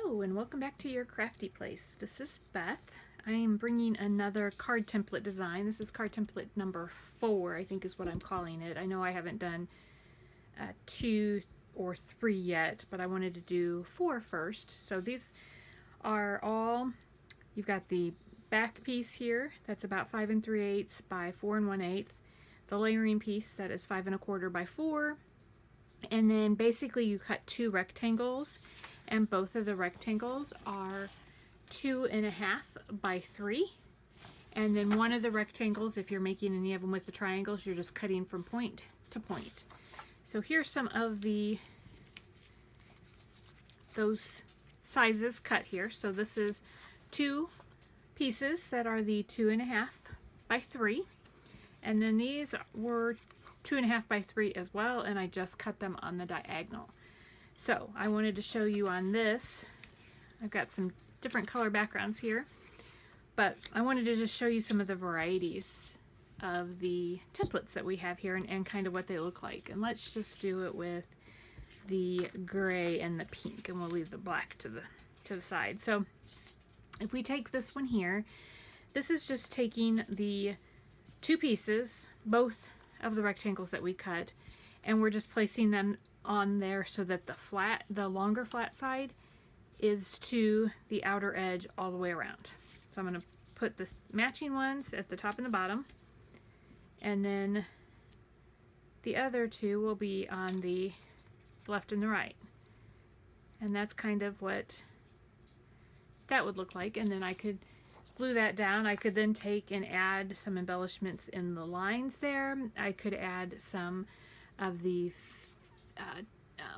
Hello and welcome back to your crafty place. This is Beth. I am bringing another card template design. This is card template number 4, I think is what I'm calling it. I know I haven't done 2 or 3 yet, but I wanted to do 4 first. So these are all, you've got the back piece here, that's about 5 3/8 by 4 1/8. The layering piece that is 5 1/4 by 4. And then basically you cut 2 rectangles, and both of the rectangles are 2 1/2 by 3. And then one of the rectangles, if you're making any of them with the triangles, you're just cutting from point to point. So here's some of those sizes cut here. So this is 2 pieces that are the 2 1/2 by 3. And then these were 2 1/2 by 3 as well, and I just cut them on the diagonal. So I wanted to show you on this, I've got some different color backgrounds here, but I wanted to just show you some of the varieties of the templates that we have here and kind of what they look like. And let's just do it with the gray and the pink, and we'll leave the black to the side. So if we take this one here, this is just taking the 2 pieces, both of the rectangles that we cut, and we're just placing them on there so that the longer flat side is to the outer edge all the way around. So I'm going to put the matching ones at the top and the bottom, and then the other 2 will be on the left and the right. And that's kind of what that would look like. And then I could glue that down. I could then take and add some embellishments in the lines there. I could add some of the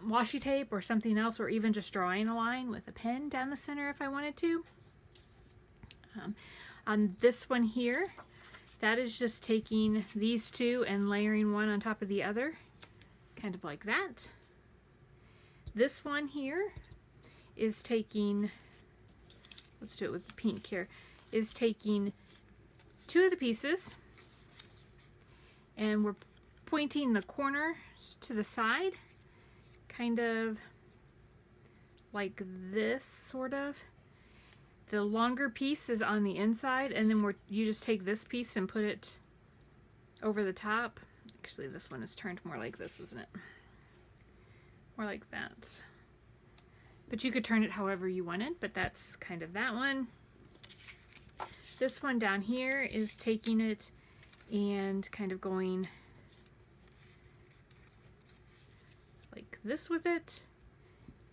washi tape or something else, or even just drawing a line with a pen down the center if I wanted to. On this one here, that is just taking these 2 and layering one on top of the other, kind of like that. This one here is taking, let's do it with the pink here, is taking 2 of the pieces, and we're pointing the corners to the side, kind of like this, sort of. The longer piece is on the inside, and then you just take this piece and put it over the top. Actually, this one is turned more like this, isn't it? More like that. But you could turn it however you wanted, but that's kind of that one. This one down here is taking it and kind of going like this with it,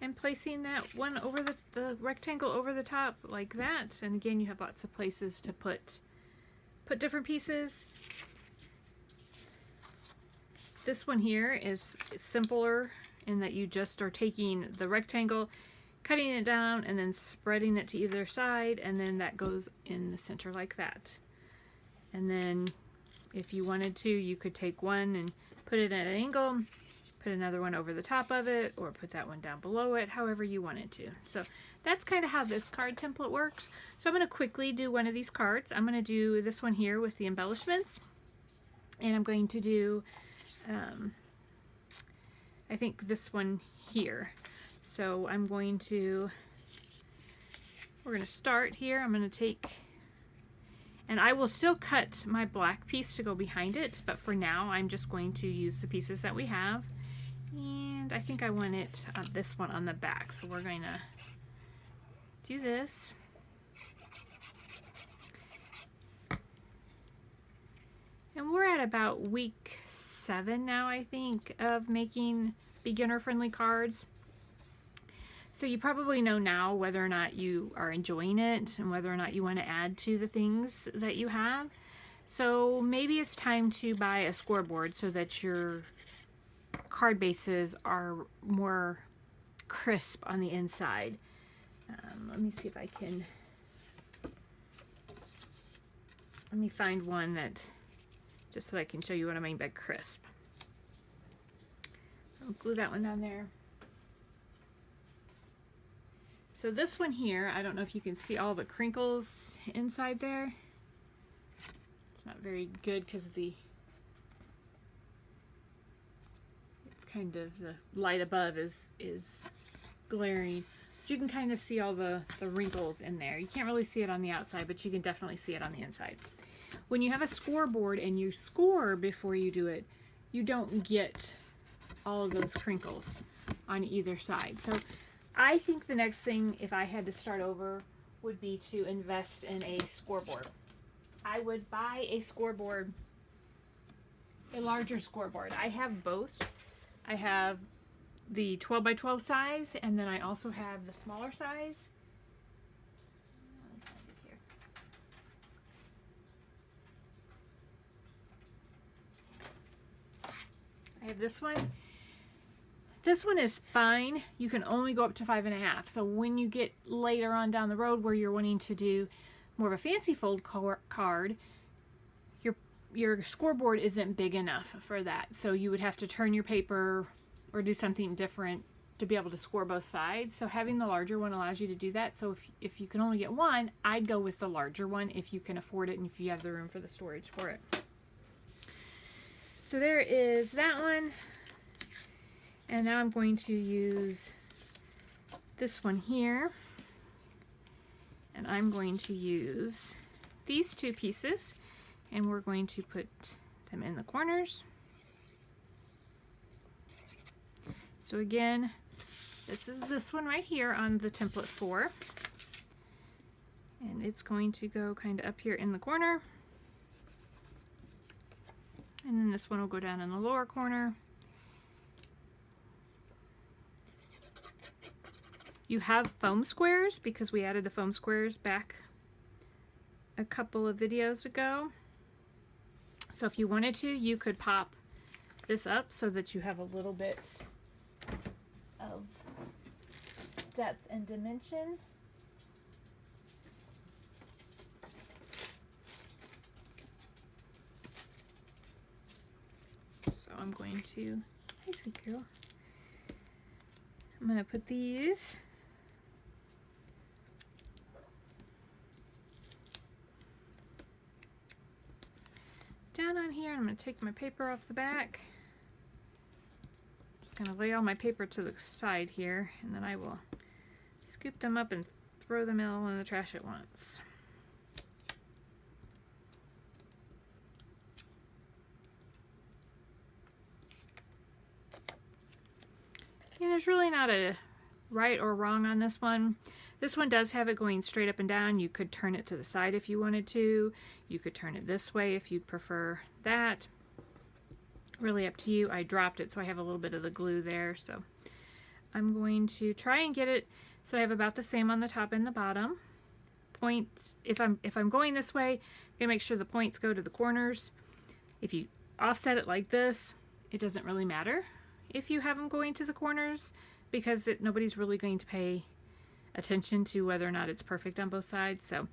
and placing that one over the rectangle over the top like that. And again, you have lots of places to put different pieces. This one here is simpler in that you just are taking the rectangle, cutting it down, and then spreading it to either side, and then that goes in the center like that. And then if you wanted to, you could take one and put it at an angle, put another one over the top of it, or put that one down below it, however you wanted to. So that's kind of how this card template works. So I'm going to quickly do one of these cards. I'm going to do this one here with the embellishments, and I'm going to do I think this one here. So we're going to start here. I'm going to take, and I will still cut my black piece to go behind it, but for now I'm just going to use the pieces that we have. And I think I want it on this one on the back. So we're going to do this. And we're at about week 7 now, I think, of making beginner-friendly cards. So you probably know now whether or not you are enjoying it and whether or not you want to add to the things that you have. So maybe it's time to buy a scoreboard so that your card bases are more crisp on the inside. Let me see if I can, let me find one that, just so I can show you what I mean by crisp. I'll glue that one down there. So this one here, I don't know if you can see all the crinkles inside there. It's not very good because it's kind of, the light above is glaring. You can kind of see all the wrinkles in there. You can't really see it on the outside, but you can definitely see it on the inside. When you have a scoreboard and you score before you do it, you don't get all of those crinkles on either side. So I think the next thing, if I had to start over, would be to invest in a scoreboard. I would buy a scoreboard, a larger scoreboard. I have both. I have the 12 by 12 size, and then I also have the smaller size. I have this one. This one is fine. You can only go up to 5.5. So when you get later on down the road where you're wanting to do more of a fancy fold card, your scoreboard isn't big enough for that. So you would have to turn your paper or do something different to be able to score both sides. So having the larger one allows you to do that. So if you can only get one, I'd go with the larger one if you can afford it and if you have the room for the storage for it. So there is that one. And now I'm going to use this one here. And I'm going to use these two pieces, and we're going to put them in the corners. So again, this is this one right here on the template 4. And it's going to go kind of up here in the corner. And then this one will go down in the lower corner. You have foam squares because we added the foam squares back a couple of videos ago. So if you wanted to, you could pop this up so that you have a little bit of depth and dimension. So I'm going to, hi sweet girl, I'm going to put these down on here. I'm going to take my paper off the back. Just going to lay all my paper to the side here, and then I will scoop them up and throw them all in the trash at once. And there's really not a right or wrong on this one. This one does have it going straight up and down. You could turn it to the side if you wanted to. You could turn it this way if you'd prefer that. Really up to you. I dropped it, so I have a little bit of the glue there. So I'm going to try and get it so I have about the same on the top and the bottom. Points, if I'm going this way, I'm gonna make sure the points go to the corners. If you offset it like this, it doesn't really matter if you have them going to the corners, because nobody's really going to pay attention to whether or not it's perfect on both sides. So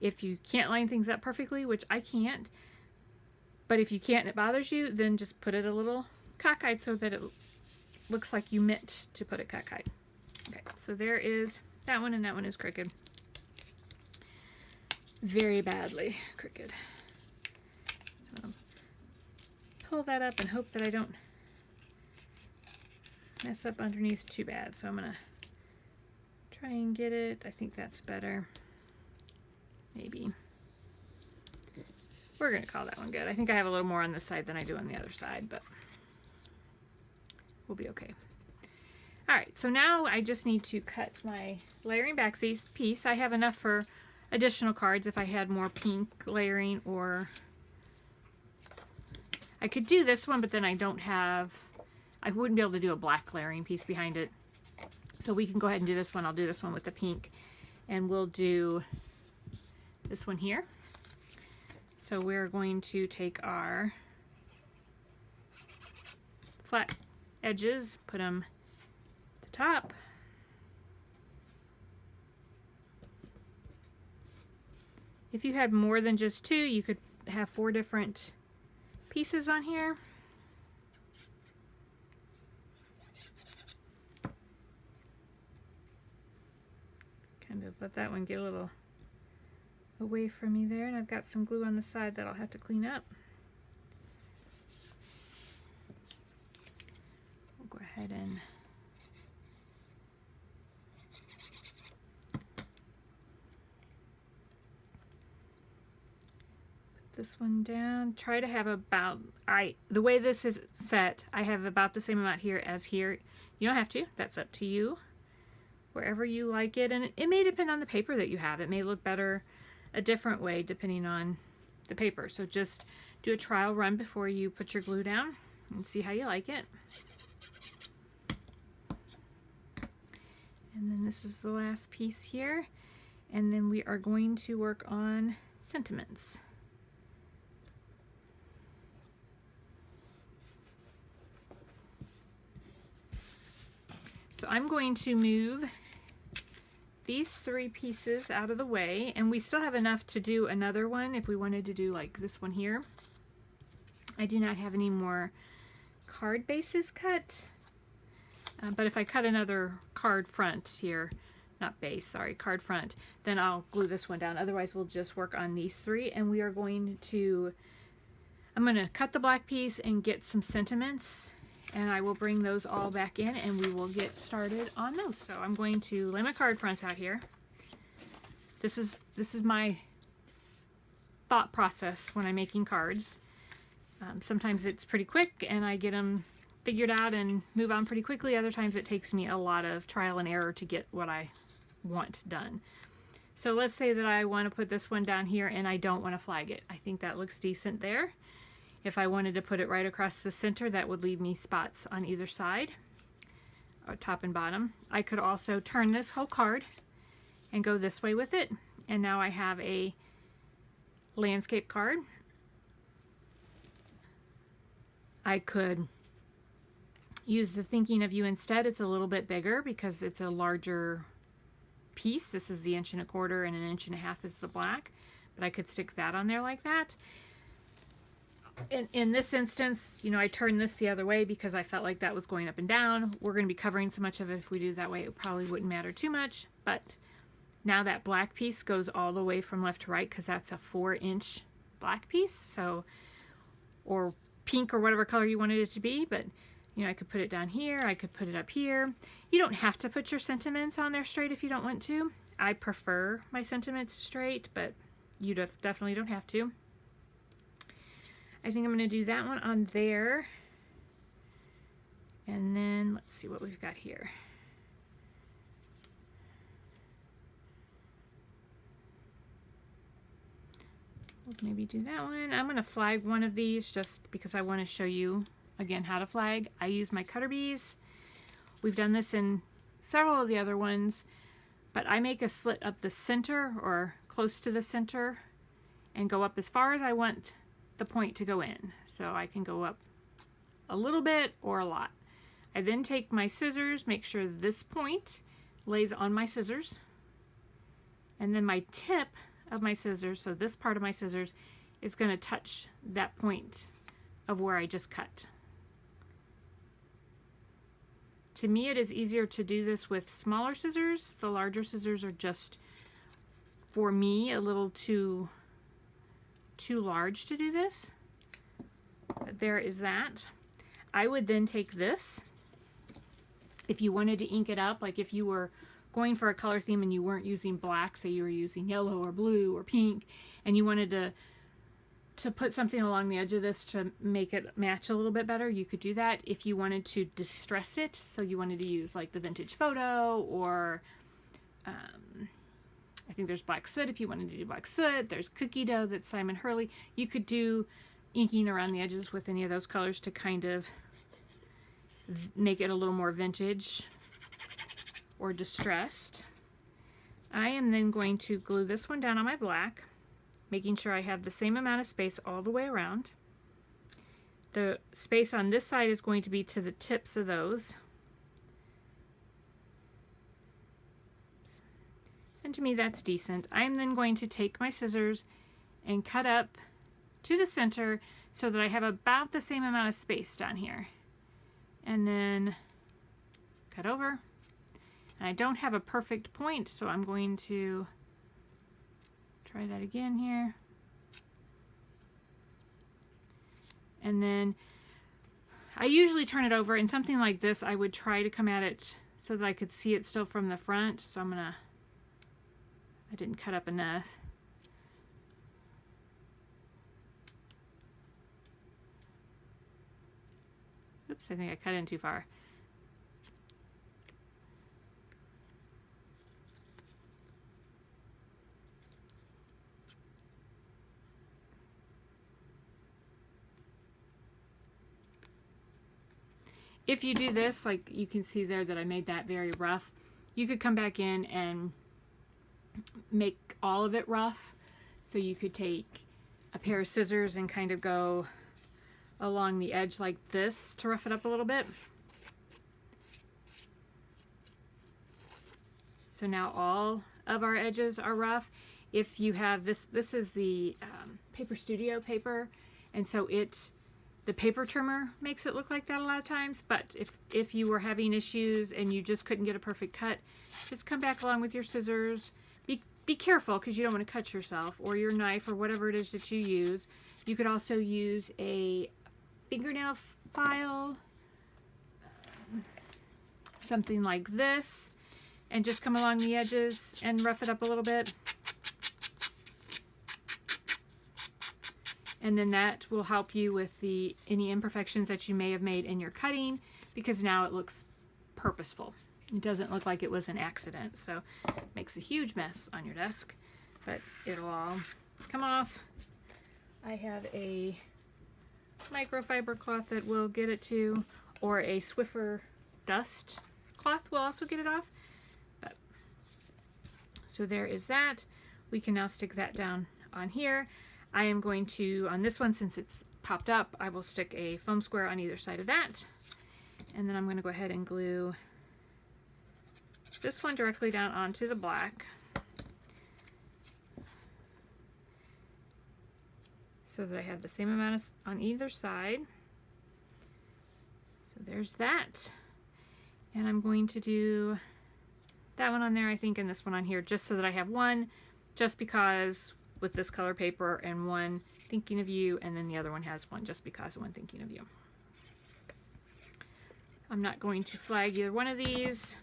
if you can't line things up perfectly, which I can't, but if you can't and it bothers you, then just put it a little cockeyed so that it looks like you meant to put it cockeyed. Okay, so there is that one, and that one is crooked. Very badly crooked. So pull that up and hope that I don't mess up underneath too bad. So I'm gonna try and get it. I think that's better. Maybe. We're gonna call that one good. I think I have a little more on this side than I do on the other side, but we'll be okay. All right, so now I just need to cut my layering back piece. I have enough for additional cards if I had more pink layering, or I could do this one, but then I wouldn't be able to do a black layering piece behind it. So we can go ahead and do this one. I'll do this one with the pink, and we'll do this one here. So we're going to take our flat edges, put them at the top. If you had more than just two, you could have 4 different pieces on here. Kind of let that one get a little away from me there, and I've got some glue on the side that I'll have to clean up. We'll go ahead and this one down. Try to have about, the way this is set, I have about the same amount here as here. You don't have to, that's up to you, wherever you like it. And it may depend on the paper that you have. It may look better a different way depending on the paper. So just do a trial run before you put your glue down and see how you like it. And then this is the last piece here. And then we are going to work on sentiments. So I'm going to move these 3 pieces out of the way, and we still have enough to do another one if we wanted to do like this one here. I do not have any more card bases cut, but if I cut another card front here, not base, sorry, card front, then I'll glue this one down. Otherwise we'll just work on these 3, and we are going to, I'm going to cut the black piece and get some sentiments, and I will bring those all back in and we will get started on those. So I'm going to lay my card fronts out here. This is my thought process when I'm making cards. Sometimes it's pretty quick and I get them figured out and move on pretty quickly. Other times it takes me a lot of trial and error to get what I want done. So let's say that I want to put this one down here and I don't want to flag it. I think that looks decent there. If I wanted to put it right across the center, that would leave me spots on either side, or top and bottom. I could also turn this whole card and go this way with it, and now I have a landscape card. I could use the Thinking of You instead. It's a little bit bigger because it's a larger piece. This is the 1 1/4 and 1 1/2 is the black, but I could stick that on there like that. In this instance, you know, I turned this the other way because I felt like that was going up and down. We're going to be covering so much of it. If we do it that way, it probably wouldn't matter too much. But now that black piece goes all the way from left to right because that's a 4-inch black piece. So, or pink or whatever color you wanted it to be. But, you know, I could put it down here. I could put it up here. You don't have to put your sentiments on there straight if you don't want to. I prefer my sentiments straight, but you definitely don't have to. I think I'm going to do that one on there. And then let's see what we've got here. We'll maybe do that one. I'm going to flag one of these just because I want to show you again how to flag. I use my cutter bees. We've done this in several of the other ones, but I make a slit up the center or close to the center and go up as far as I want the point to go in. So I can go up a little bit or a lot. I then take my scissors, make sure this point lays on my scissors, and then my tip of my scissors, so this part of my scissors, is going to touch that point of where I just cut. To me, it is easier to do this with smaller scissors. The larger scissors are just, for me, a little too large to do this. But there is that. I would then take this, if you wanted to ink it up, like if you were going for a color theme and you weren't using black, say you were using yellow or blue or pink, and you wanted to put something along the edge of this to make it match a little bit better, you could do that. If you wanted to distress it, so you wanted to use like the vintage photo, or I think there's black soot if you wanted to do black soot. There's cookie dough that's Simon Hurley. You could do inking around the edges with any of those colors to kind of make it a little more vintage or distressed. I am then going to glue this one down on my black, making sure I have the same amount of space all the way around. The space on this side is going to be to the tips of those. And to me that's decent. I'm then going to take my scissors and cut up to the center so that I have about the same amount of space down here. And then cut over. And I don't have a perfect point, so I'm going to try that again here. And then I usually turn it over, and something like this I would try to come at it so that I could see it still from the front. So I'm gonna, I didn't cut up enough. Oops, I think I cut in too far. If you do this, like you can see there that I made that very rough, you could come back in and make all of it rough. So you could take a pair of scissors and kind of go along the edge like this to rough it up a little bit. So now all of our edges are rough. If you have this is the Paper Studio paper, and so the paper trimmer makes it look like that a lot of times, but if you were having issues and you just couldn't get a perfect cut, just come back along with your scissors. Be careful because you don't want to cut yourself, or your knife, or whatever it is that you use. You could also use a fingernail file, something like this, and just come along the edges and rough it up a little bit. And then that will help you with any imperfections that you may have made in your cutting, because now it looks purposeful. It doesn't look like it was an accident. So it makes a huge mess on your desk, but it'll all come off. I have a microfiber cloth that will get it to, or a Swiffer dust cloth will also get it off. So there is that. We can now stick that down on here. I am going to, on this one, since it's popped up, I will stick a foam square on either side of that. And then I'm going to go ahead and glue this one directly down onto the black. So that I have the same amount on either side. So there's that. And I'm going to do that one on there, I think, and this one on here, just so that I have one, just because with this color paper, and one thinking of you, and then the other one has one just because of one thinking of you. I'm not going to flag either one of these.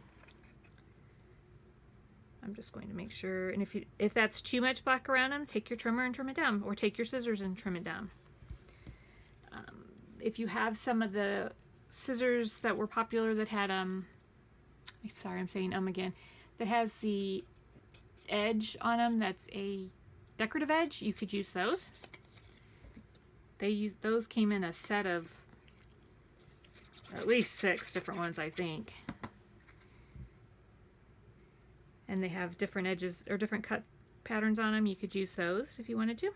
I'm just going to make sure, and if that's too much black around them, take your trimmer and trim it down, or take your scissors and trim it down. If you have some of the scissors that were popular that had sorry, I'm saying again, that has the edge on them, that's a decorative edge, you could use those. Those came in a set of at least 6 different ones, I think. And they have different edges or different cut patterns on them. You could use those if you wanted to,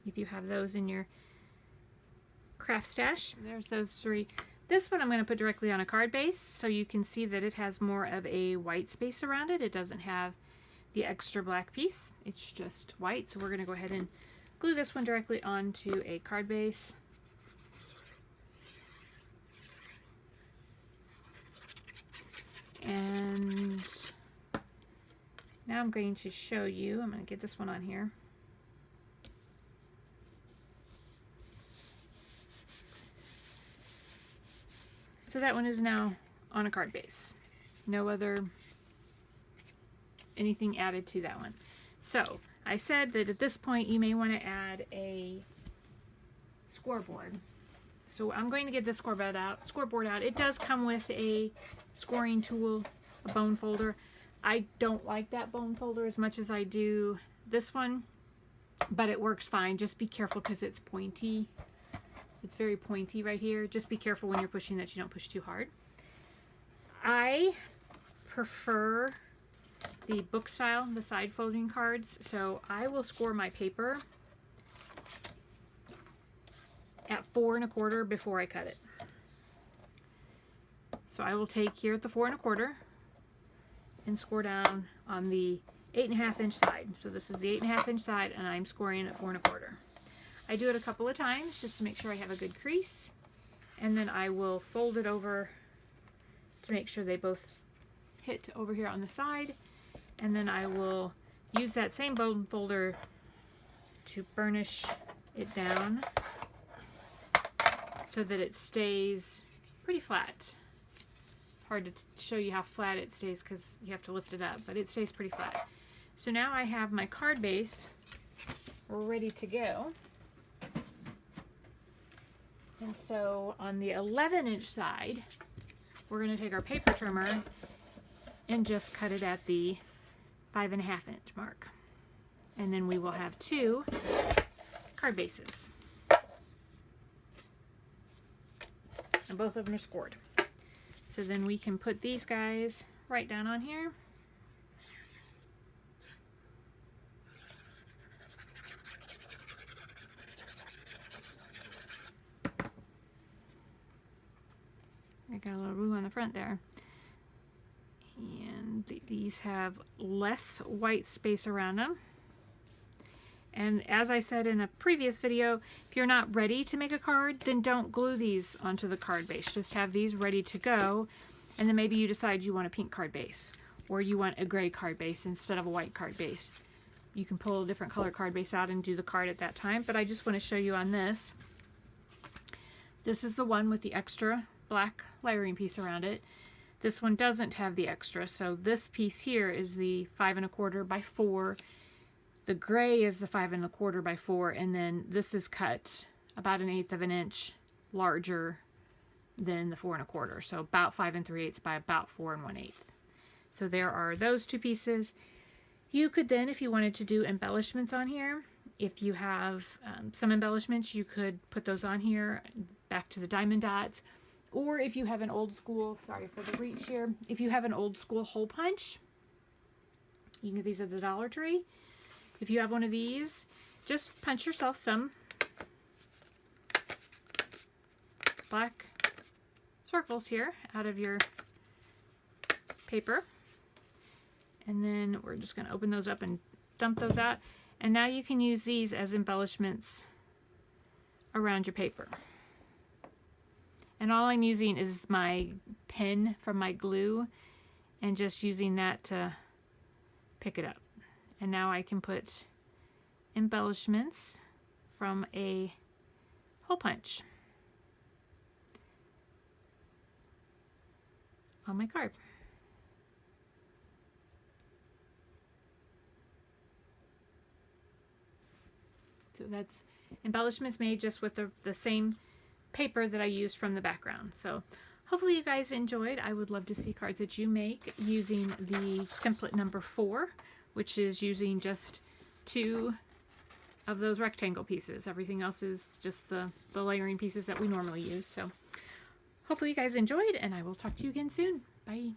if you have those in your craft stash. There's those 3. This one I'm going to put directly on a card base, so you can see that it has more of a white space around it. It doesn't have the extra black piece. It's just white. So we're going to go ahead and glue this one directly onto a card base. And now I'm going to show you, I'm going to get this one on here. So that one is now on a card base. No other anything added to that one. So I said that at this point you may want to add a scoreboard. So I'm going to get the scoreboard out. It does come with a scoring tool, a bone folder. I don't like that bone folder as much as I do this one, but it works fine. Just be careful because it's pointy. It's very pointy right here. Just be careful when you're pushing that you don't push too hard. I prefer the book style, the side folding cards, so I will score my paper at 4 1/4 before I cut it. So I will take here at the 4 1/4 and score down on the 8 1/2 inch side. So this is the 8 1/2 inch side, and I'm scoring at 4 1/4. I do it a couple of times just to make sure I have a good crease, and then I will fold it over to make sure they both hit over here on the side, and then I will use that same bone folder to burnish it down so that it stays pretty flat. Hard to show you how flat it stays because you have to lift it up, but it stays pretty flat. So now I have my card base ready to go. And so on the 11-inch side, we're going to take our paper trimmer and just cut it at the 5.5-inch mark. And then we will have 2 card bases. And both of them are scored. So then we can put these guys right down on here. I got a little glue on the front there. And these have less white space around them. And as I said in a previous video, if you're not ready to make a card, then don't glue these onto the card base. Just have these ready to go. And then maybe you decide you want a pink card base, or you want a gray card base instead of a white card base. You can pull a different color card base out and do the card at that time. But I just want to show you on this. This is the one with the extra black layering piece around it. This one doesn't have the extra, so this piece here is the 5 1/4 by 4. The gray is the 5 1/4 by 4, and then this is cut about 1/8 of an inch larger than the 4 1/4, so about 5 3/8 by about 4 1/8. So there are those 2 pieces. You could then, if you wanted to do embellishments on here, if you have some embellishments, you could put those on here, back to the diamond dots. Or if you have an old school, sorry for the reach here, if you have an old school hole punch, you can get these at the Dollar Tree. If you have one of these, just punch yourself some black circles here out of your paper. And then we're just going to open those up and dump those out. And now you can use these as embellishments around your paper. And all I'm using is my pen from my glue and just using that to pick it up. And now I can put embellishments from a hole punch on my card. So that's embellishments made just with the same paper that I used from the background. So hopefully you guys enjoyed. I would love to see cards that you make using the template number 4, which is using just 2 of those rectangle pieces. Everything else is just the layering pieces that we normally use. So hopefully you guys enjoyed, and I will talk to you again soon. Bye.